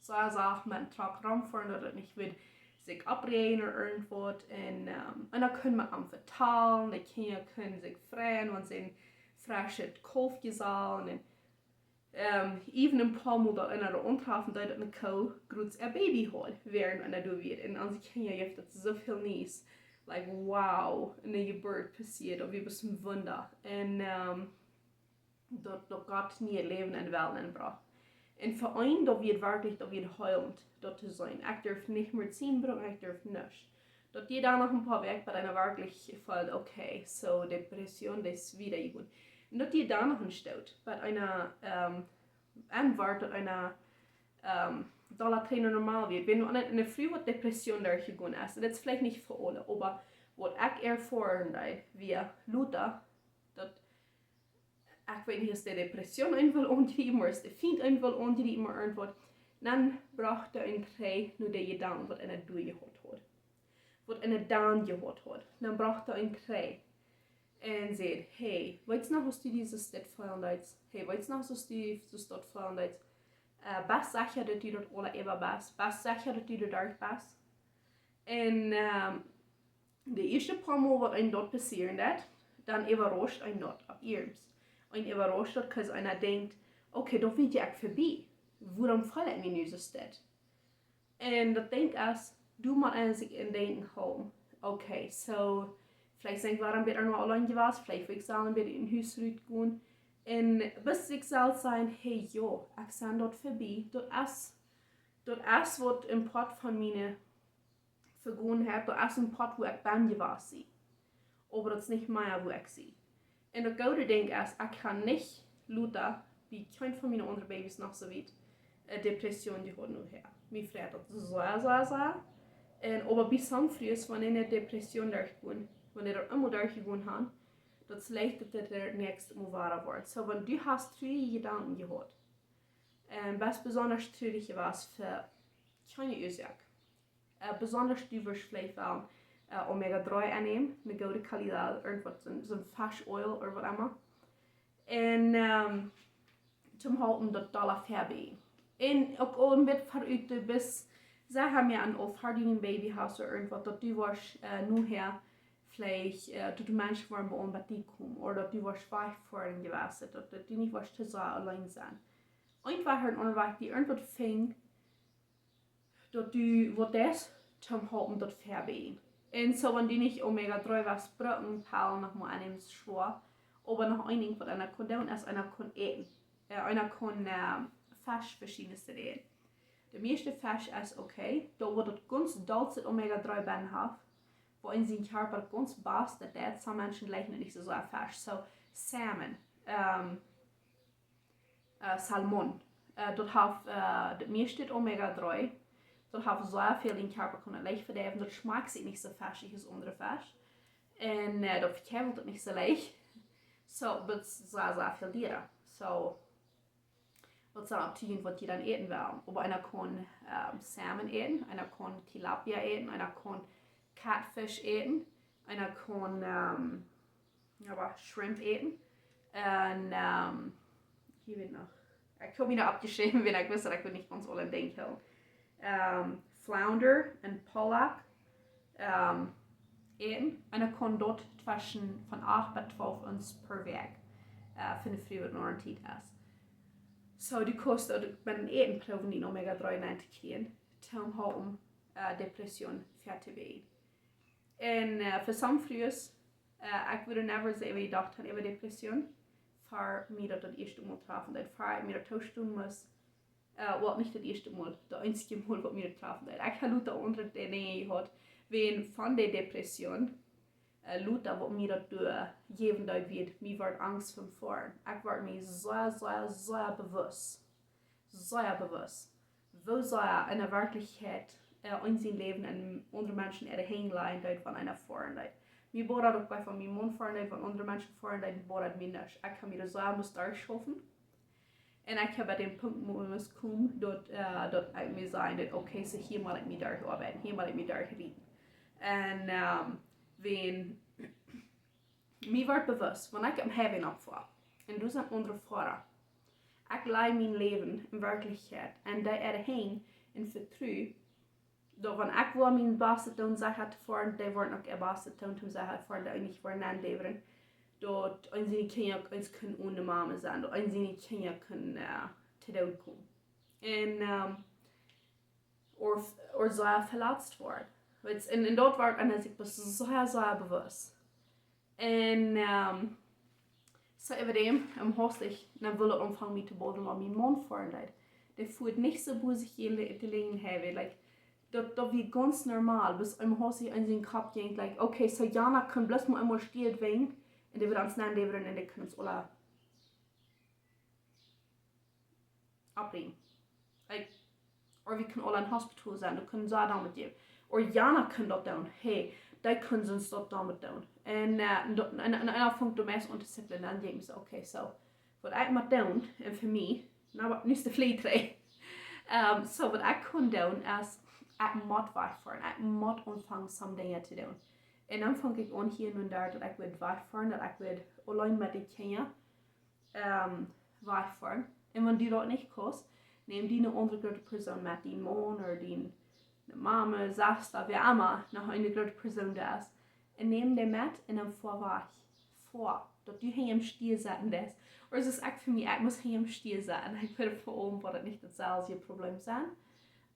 so Sachen mit dem Truck rumfahren, dass er nicht wird sich abreden oder irgendwas. Und dann können wir am vertalen, die Kinder können sich freuen, wenn sie ein frisches Kalf gesehen haben. Even ein paar Mal da in der Umtreffen, da eine Kuh gerade ein Baby hat, während er da wird. Und an sich Kinder gibt es so viel Nies. Like, wow, eine Geburt passiert, oder wie bis ein Wunder. Und dat Gott nie het leven in de wereld inbracht. En voor een dat wird wirklich, dat wird heulend, dat te zijn. Ik durf niet meer zien brengen, ik durf nicht. Dat je daar nog een paar Weg bei einer wirklich voll, okay, so Depression, das ist wieder gut. Und dat je daar nog een stout, bei einer Antwort, dat einer Dollar-Trainer normal wird. Wenn du eine Früh wat Depression durchgegangen ist, das ist vielleicht nicht für alle, aber was ich erfahren habe, wie Luther, ich weet niet, als de depressie een wil ontdiepen, of als de vriend een wil ontdiepen, maar irgendwas, dan braucht er een krij, nu dat je dan wat in het doel gehad had. Wat in het dan gehad had. Dan braucht er een krij. En zegt, hey, weet je nog als du diese stad verandert? Hey, weet je nog als du diese stad verandert? Best zeg je dat je dat alle even best? Best zeg je dat je dat erg best? En de eerste paar maal wat een dat passeren dat, dan überrascht een dat op eerst. Und überrascht hat, weil einer denkt, okay, da wird ja auch vorbei. Warum fällt mir nicht so steht? Und das denkt ich, du musst sich in denken haben, okay, so, vielleicht sind wir ein noch allein gewesen, vielleicht will ich sagen, wir in den Haus gehen. Und bis ich selbst sagen, hey, ja, ich bin dort vorbei. Das ist, was im Part von meinen Vergangenheit, das ist ein Part, wo ich bin gewesen. Aber das ist nicht mehr, wo ich bin. Und das Gute Ding ist, ich kann nicht Luther, wie kein von meinen anderen Babys noch so weit, Depression, die hat nur her. Mir freut das so. Aber bis zum Frühs, wenn ich eine Depression durchgegangen, wenn ich da immer durchgegangen habe, das ist leicht, dass das der nächste Mal wahr wird. So, wenn du hast traurige Gedanken gehabt, was besonders traurig war für keine Ursache, besonders du wirst vielleicht Omega-3 annehmen, eine gute Qualität, irgendwas, so ein Fish Oil oder was immer. Und zum halten das Dollar vorbei. Und auch ein bisschen verrückt bis, sie haben ja ein aufhardigen Babyhaus oder irgendwas, dass du warst nur her, vielleicht, dass die Menschen waren bei uns bei dir kommen, oder dass du warst wach vor ihnen gewesen, dass du nicht warst zu sein, allein sein. Einfach ein Unterweg, die irgendwas fing, dass du, wo das zum halten das vorbei. Und so, wenn die nicht Omega-3 was brauchen, Perlen nochmal annehmen, ist schwer. Aber noch einiges, was einer kann tun, ist, einer kann essen. Einer kann Fisch verschiedenes essen. Der meiste Fisch ist okay, da wird das ganz dulces Omega-3 Ben hat, wo in seinem Körper ganz passt, dass some Menschen gleich nicht so ein Fisch. So, Salmon, Salmon, dort hat das meiste Omega-3. Dat hebben zoveel in Körper kunnen leicht verderven. Dat schmeckt zich niet zo fischig als andere Fisch. En dat verkauft het niet zo leicht. So, but sehr viel dieren. So, wat zijn optionen wat je dan eten wil. Aber einer kann Salmon eten, einer kann Tilapia eten, einer kann Catfish eten, einer kann Shrimp eten. Und ich weet nog. Ik heb me nog opgeschreven, wenn ich wusste, dass ich nicht ganz alle denken. Flounder und Pollack eten. Und ich kann dort zwischen von 8 bis 12 Uns per Weg für eine Früh noch eine Zeit essen. So, die kostet mit den Etenproben die Omega-3 90 kriegen, um Depression fertig zu werden. Und für some Frühes, ich würde never sagen, wie ich dachte über Depression, für mich das erste Mal treffen, dass für mich das tauschen muss, was nicht das erste Mal, das einzige Mal, was mir treffen hat. Ich habe Luther unter den Dingen gehabt, wenn von der Depression, Luther, was mir das geben wird, mir wird Angst vom Fahren. Ich war mir sehr bewusst, wo sehr in der Wirklichkeit unser Leben und andere Menschen hängen bleiben von einer Fahrenheit. Mir wurde auch bei von meinem Mann Fahrenheit, von anderen Menschen Fahrenheit, wurde mir nicht. Ich kann mir das sehr durchschaffen. Und ich habe den Punkt, wo es kommt, dort ich mir sagen, okay, so hier mal ich mich durcharbeiten, hier mal ich mich durchreden. Und wenn mir wird bewusst, wenn ich am Heaven abfahre, und du sind andere Fahrer, ich leih mein Leben in Wirklichkeit, und da hängen in Vertrauen, dat wenn ich wo mein Basse tun, sagt fahren, der wird noch ein Basse tun, sagt fahren, der nicht vor nein leveren. Dat seine Kinder uns können ohne Mama sein, dat seine Kinder können zu Tod kommen. Und oder sehr verletzt werden. Und dort war ich sich sehr bewusst. Und so über dem hostlich, dann will ich anfangen mit dem Boden, weil mein Mann fahren leid. Der führt nicht so gut sich in die Leben haben, like, das wie ganz normal, bis im hostlich in seinen Kopf ging, like, okay, so Jana kann bloß mal einmal stehen wegen, und die wird uns nennen, die werden, und die können uns alle abbringen. Like, oder wir können alle in Hospital sein, du können so damit geben. Oder Jana kann das tun, hey, die können uns das damit tun. Und einer fängt meist an zu zippeln, dann denke ich so, okay, so, was ich mal tun, und für mich, na, nicht der Flieh so, was ich kann tun, ist, ich muss wegfahren, ich muss anfangen, some Dinge zu tun. Und dann fange ich an hier und da, dass ich wegfahren, dass ich allein mit den Kindern wegfahren. Und wenn die das nicht kannst, nehmen die eine andere gute Person mit, die Mann oder die Mama, Schwester, wie immer, noch eine gute Person da ist. Und nehmen die mit und dann fahr weg. Dass du hier im Stier sitzen lässt. Oder es ist echt für mich, ich muss hier im Stier sitzen. Ich würde vor allem, weil das nicht das selbe Problem sein.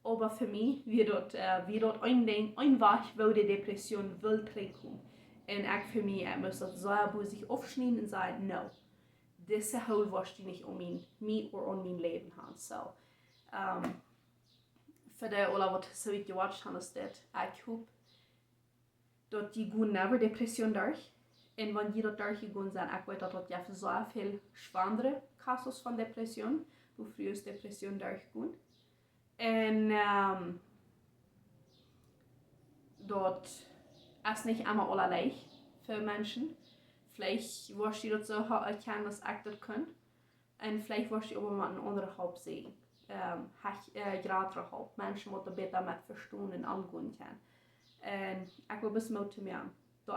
Aber für mich wird dort ein Weg, wo die Depression will kommen. Und ich für mich, ich muss das sehr sich aufschneiden und sagen, no, diese Hole wirst du nicht mich oder mein Leben haben. So, für die alle, was so weit gewatscht haben, ist das, ich hoffe, dass die gehen never Depression durch. Und wenn die dort durchgegangen sind, ich weiß, dass das ja sehr viel schwangere Kasus von Depression, wo früher Depression durchgehen. Und dort ist nicht immer alle leicht für Menschen. Vielleicht wirst du das so erkennen, dass ich das kann. Und vielleicht wirst du aber mal eine andere Haupt sehen. Gerade Haupt. Menschen, die besser mit verstehen und angehen können. Und ich will bis zu mir. Ich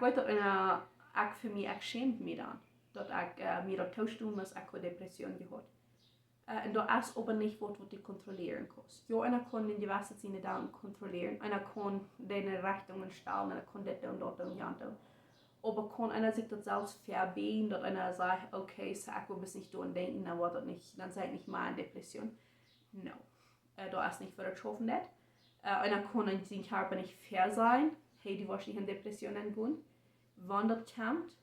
weiß, dass ich für mich schämt mich dann. Dass ich mir das tauschen muss, ich habe Depression gehabt. Und das ist aber nicht, was du kontrollieren kannst. Ja, einer kann in gewisse Sinne da kontrollieren, einer kann deine Richtungen stellen, einer kann das und dort und jant. Aber kann einer sich das selbst verbieten, dass einer sagt, okay, so ich will bis nicht daran denken, dann wird das nicht, dann sei nicht mal eine Depression. No. Da ist nicht für das Schaffen das. Einer kann in seinem Körper nicht fair sein, hey, die wirst nicht in Depressionen gehen. Wenn das kommt,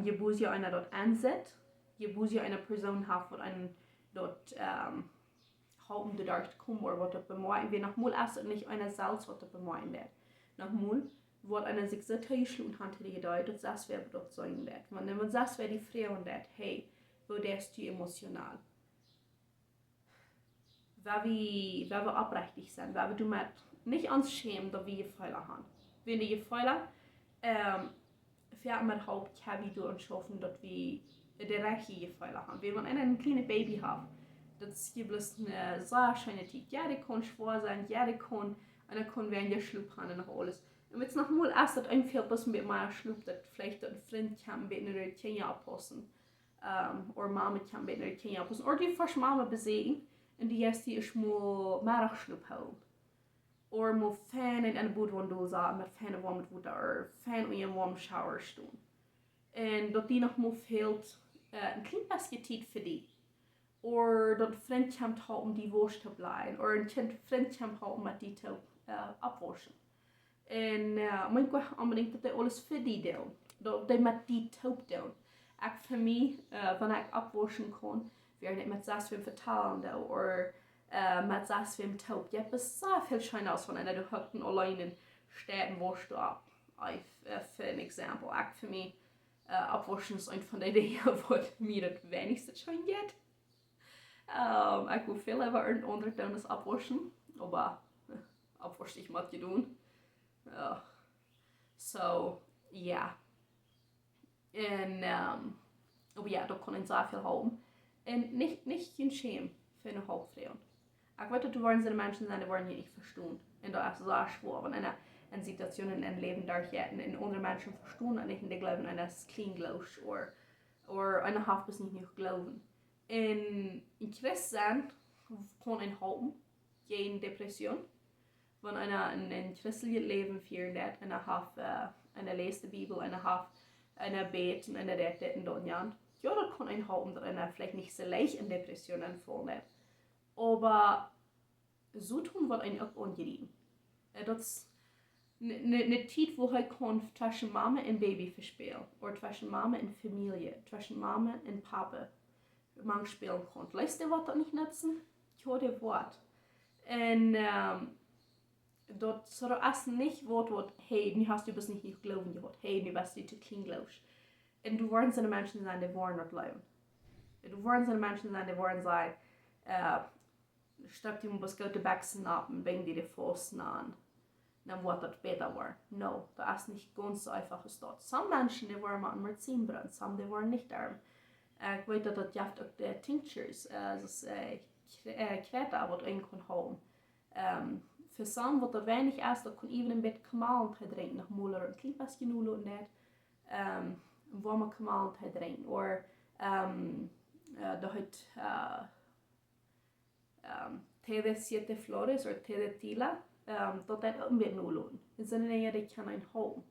je busy einer dort ansetzt, je busy eine Person hat, die einen dort halten dort kommen oder was dort bemeiden wird. Nochmal ist es nicht einer selbst, was dort bemeiden wird. Nochmal wird einer sich so täuschen und hat die gedeutet, das wäre dort sagen wird. Wenn man das wäre die Frau und das, hey, wo wärst du emotional? Weil wir abrechtig sind, weil du mit nicht ans schämen, dass wir Fehler haben. Wenn die Fehler fährt mit Hauptkabi durch und schaffen, dass wir der richtige Fehler haben. Wenn man ein kleines Baby hat, das gibt es eine sehr schöne Zeit. Ja, die kann schwer sein, ja, die kann, einer kann werden ja Schluck haben und alles. Und jetzt noch mal erst das einfällt, dass mit meiner Schlup, dass vielleicht ein Freund kann mit einer Kinder abpassen. Oder Mama kann mit einer Kinder abpassen. Oder die fast Mama besehen. Und die erste ist mal Mittagsschlup holen. Oder mal Fan in een boot van doza met fan warm met water, fan in een warm shower stond. En dat die nog maar veelt een klein beetje tijd voor die. Of dat een vriend komt halen om die worst te blijven. Of een vriend komt halen om met die te afwassen. En mijn ik unbedingt dat hij alles voor die doen. Dat hij met die top doen. Ik voor mij, wanneer ik afwassen kon, weer niet met 6 vertalen doen. Of met 6 top. Je hebt best veel schijn aus van en du hebt alleen in steden worst ab. Für ein Exempel. Ik voor mij, afwassen is een van de dingen wat mir het wenigste schijn geht. Ik wil veel liever een ander doen als afwassen. Maar afwassen ik moet je doen. So, ja. En, aber ja, da kann ich sehr viel haben. Und nicht geen shame für eine Hauptfrau. Ich weiß, dass waren Menschen sein, die wollen nicht verstehen. Und da ist es sehr schwer, wenn eine Situation in einem Leben durchgeht und andere Menschen verstehen und nicht glauben, an das clean glaubst oder eine Haft bis nicht glauben. In Christen kann ein haben gegen Depression. Wenn einer ein christliches Leben führt, einer hat eine lest die Bibel, einer hat eine Bet und einer redet in den Jahren. Ja, das kann ein haben, dass einer vielleicht nicht so leicht in Depressionen fallen. Aber so tun wird ein auch angerieben. Das ist eine Zeit, wo er kann zwischen Mama und Baby verspielen. Oder zwischen Mama und Familie, zwischen Mama und Papa man spielen kann. Lässt ihr was das nicht nutzen? Ja, der Wort. Und dat zou er niet wat hey, nu hast du bist nicht geloven gehad. Hey, nu bist du te clean glaubst. En du waren seine Menschen sein, die waren nicht glauben. Du waren seine Menschen sein, die waren sein, statt die muss go to Baxen ab und bring die Pfosten an. Dann wird das besser war. No, das ist nicht ganz so einfach ist dort. Some Menschen, die waren mit Medizinbrand, some die waren nicht arm. Ich weiß, dass das jaft auch die Tinctures, das Kreta, was einen kann haben. Für some wat er weinig is, dat kon even een beetje kamal te drinken. Nog moeilijk een klein beetje nulo net. Een warme kamal te drinken. Of dat het te de siete flores of te de tila. Dat het ook een beetje nulo. Dat zijn dingen die kan een houden.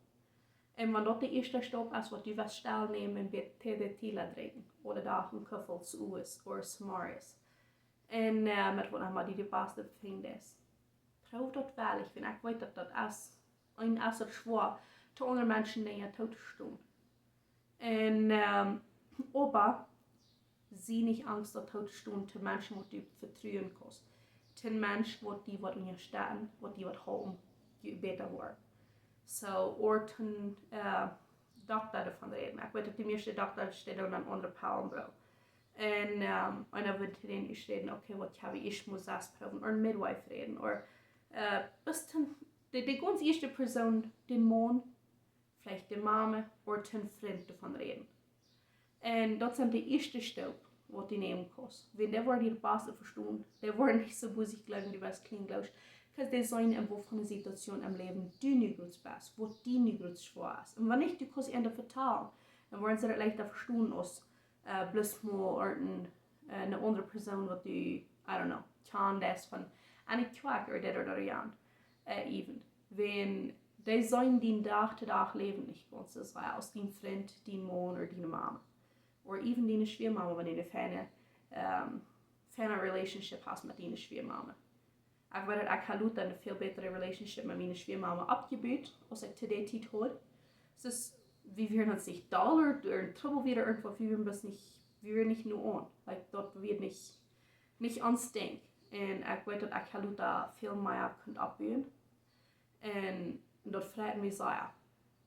En wanneer dat de eerste stap is, wat je was stel nemen en een beetje te de tila drinken. Of daar een kuffel suus of samaris. En met wat maar die de beste vinden is. Proef dat wel, ik vind. Ik weet dat dat is het schwer te andere mensen die je tot staan. En aber zie niet angst dat tot staan te mensen wat je vertrouwen kost. Te mensen wat in je staan, wat die wat houden, je beter wordt. So, or ten dokter ervan reden. Ik weet dat de meeste dokter steht aan een andere palmbro. En einer wird reden, ich reden, okay, wat habe ich muss das proben, oder een midwife reden, oder bist die ganz erste Person, den Mann, vielleicht die Mama oder den Freund davon reden. Und das sind die erste Step, was die nehmen kannst. Wenn der war die Beste verstehen, der war nicht so busig glauben, die was clean glaubst, weil die sein irgendwo von einer Situation im Leben, die nicht gut bist, wo die nicht gut schwer ist. Und wenn nicht, du kannst ihnen vertrauen, dann wollen sie das leichter verstehen als bloß mal eine andere Person, was du, I don't know, kann das von en ik kwak er dat aan. Even. Wenn die zijn die dag te dag leven niet ganz so sei aus die Freund, die Mann oder die Mama. Oder even die Schwiegermama, wenn du eine ferne Relationship hast mit die Schwiegermama. Ich weiß, ich habe eine viel bessere Relationship mit meiner Schwiegermama abgebaut, als ich zu der Zeit hatte. Dus wir werden uns nicht da oder Trouble wieder irgendwo, wir werden nicht nur an. Like, dort wird nicht anständig. En ik weet dat ik daar veel meer kan opbouwen. En dat vreet me zeer.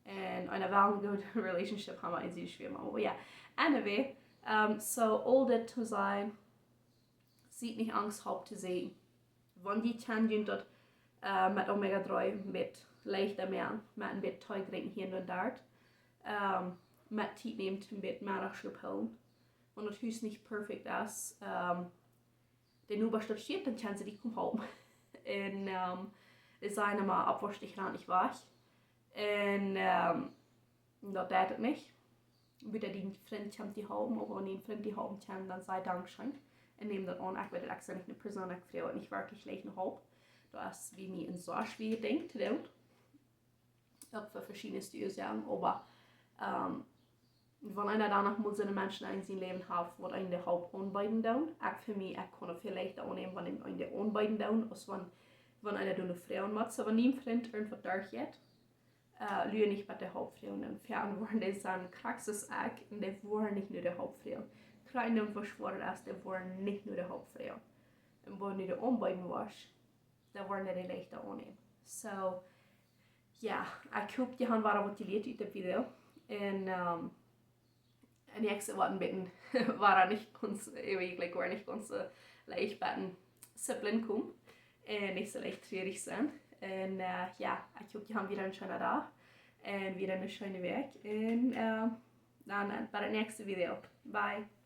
En een wel goede relationship hebben we in die schwimmen. Maar ja, anyway, so all dat te zijn, ziet niet angst op te zien. Want je kan doen dat met omega-3 met leichter meer, met een beetje teug drinken hier en daar. Met tijd neemt een beetje meer schluppen. Want het huis niet perfect is. Den nu bare steht, dann kann sie die kommen home. Und es sei einmal abwasch dich ran nicht weich. En dat deed het niet. Wieder die vriend komt die houden, maar wanneer een vriend die houden komt, dan sei Dankeschön. En neem dat aan, ik weet het, ik ben niet een persoon, ik vrouw, niet wirklich leicht een hoop. Dat is wie niet een zo schwer ding te doen. Ook für verschiedene Studien, aber wenn einer danach muss seine Menschen in sein Leben haben, was einen der Haupt anbeiden down. Auch für mich, ich kann vielleicht auch nehmen, wenn einen der anbeiden down, als wenn einer eine Frau macht. Aber nie ein Freund irgendwas durchgeht, lüge nicht mit der Hauptfrau. Und fern waren die dann Praxis auch, und die waren nicht nur der Hauptfrau. Kleine und verschworen ist, die waren nicht nur der Hauptfrau. Und wenn du der anbeiden warst, da waren die leichter annehmen. So, ja, ich hoffe, die haben wat geleerd uit het video. En ik zei wat een beetje, waren niet ganz, eigenlijk waren niet ganz leicht bij Siblin komen. En niet zo leicht treurig zijn. En ja, ik hoop, die haben wieder een schöne dag. En wieder een schöne week. En dan bij het nächste video. Bye.